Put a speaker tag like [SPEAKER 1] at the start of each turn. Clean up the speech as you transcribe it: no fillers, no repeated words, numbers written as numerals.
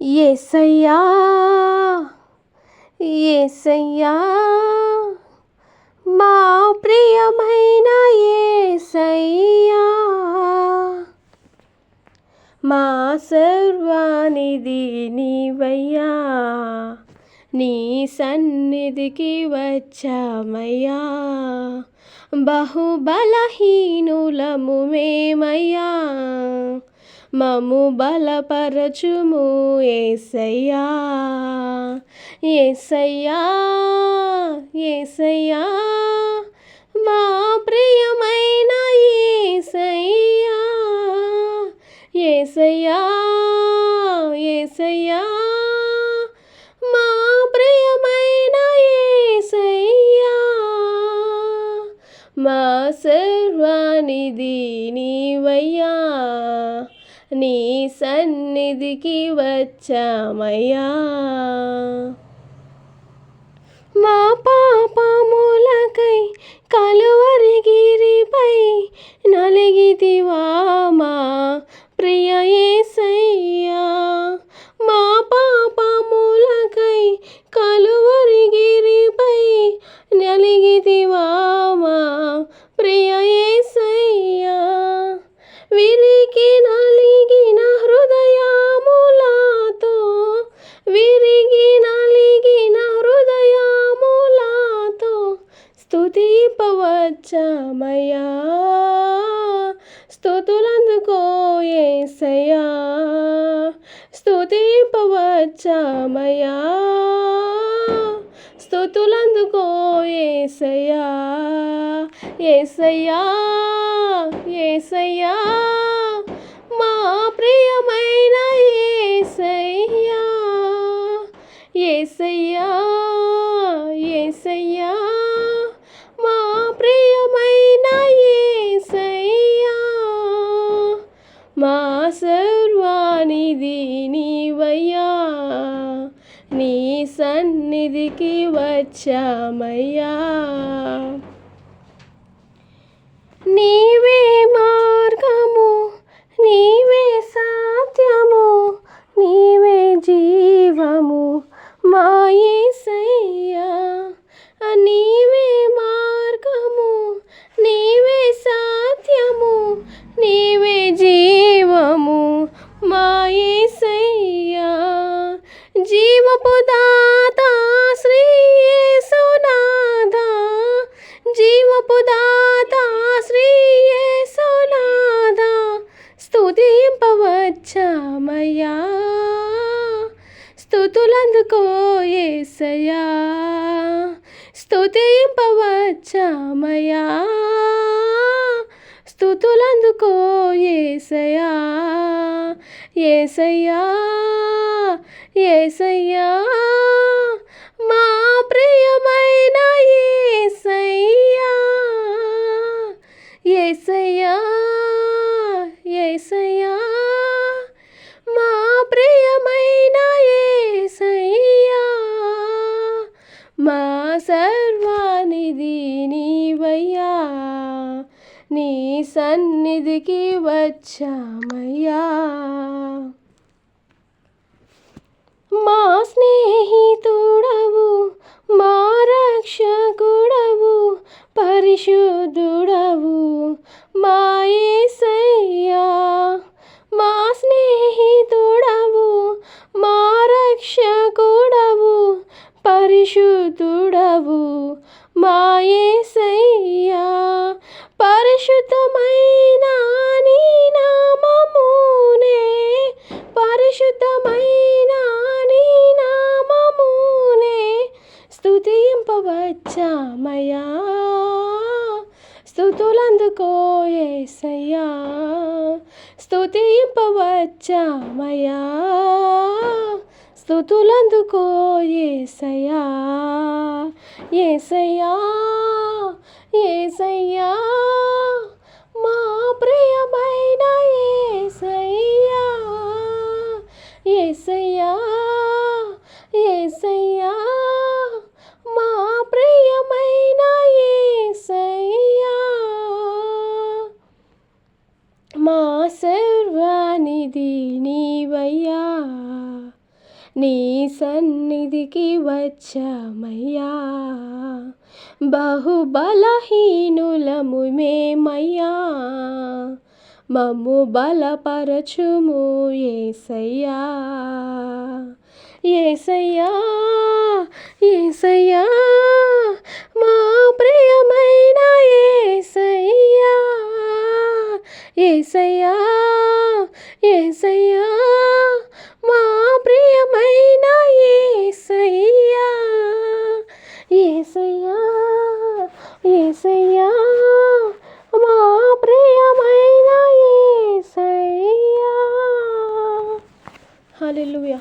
[SPEAKER 1] యేసయ్యా యేసయ్యా మా ప్రియమైన యేసయ్యా మా సర్వానిధి నీవయ్యా నీ సన్నిధికి వచ్చామయ్యా బహుబలహీనులము మేమయ్యా మము బలపరచుము యేసయ్యా యేసయ్యా యేసయ్యా మా ప్రియమైన యేసయ్యా యేసయ్యా యేసయ్యా మా ప్రియమైన యేసయ్యా మా సర్వానిధి నీవయ్యా నీ సన్నిధికి వచ్చామయ్యా మా పాపములకై కలువరిగిరిపై నలిగితివా మా ప్రియ యేసయ్యా మా పాపములకై కలువరిగిరిపై నలిగితివా మా ప్రియ యేసయ్యా విరికి నలిగిన హృదయములతో విరిగి నలిగిన హృదయములతో స్తుతింపవచ్చామయ్యా స్తుతులందుకో యేసయ్యా స్తుతింపవచ్చామయ్యా స్తుతులందుకో యేసయ్యా యేసయ్యా యేసయ్యా మా ప్రియమైన యేసయ్యా యేసయ్యా యేసయ్యా మా ప్రియమైన యేసయ్యా మా సర్వానిధి నీవయ్యా నీ సన్నిధికి వచ్చామయ్యా నీవే మార్గము నీవే సత్యము నీవే జీవము మా యేసయ్యా నీవే మార్గము నీవే సత్యము నీవే జీవము మా యేసయ్యా జీవపు దాత శ్రీ యేసునాథ జీవపు దాత శ్రీ యేసునాథ స్తుతింపవచ్చామయ్యా స్తుతులందుకో యేసయ్యా స్తుతింపవచ్చామయ్యా స్తుతులందుకో యేసయ్యా యేసయ్యా యేసయ్యా మా ప్రియమైన యేసయ్యా యేసయ్యా యేసయ్యా మా ప్రియమైన యేసయ్యా మా సర్వానిధి నీవయ్యా నీ సన్నిధికి వచ్చామయ్యా మా స్నేహితుడవు మా రక్షకుడవు పరిశుద్ధుడవు మా యేసయ్యా మా స్నేహితుడవు మా రక్షకుడవు పరిశుద్ధుడవు మా యేసయ్యా పరిశుద్ధమైన నీ నామమునే పరిశుద్ధమైన నీ నామమునే స్తుతింపవచ్చామయ్యా స్తుతులందుకో యేసయ్యా స్తుతింపవచ్చామయ్యా స్తుతులందుకో యేసయ్యా యేసయ్యా యేసయ్యా మా ప్రియమైన యేసయ్యా యేసయ్యా యేసయ్యా మా ప్రియమైన యేసయ్యా మా సర్వానిధి నీవయ్యా నీ సన్నిధికి వచ్చామయ్యా, బహుబలహీనులము మేమయ్యా, మమ్ము బలపరచుము యేసయ్యా. యేసయ్యా యేసయ్యా మా ప్రియమైన యేసయ్యా, యేసయ్యా యేసయ్యా మా ప్రియమైన యేసయ్యా, యేసయ్యా యేసయ్యా మా ప్రియమైన యేసయ్యా. హల్లెలూయా.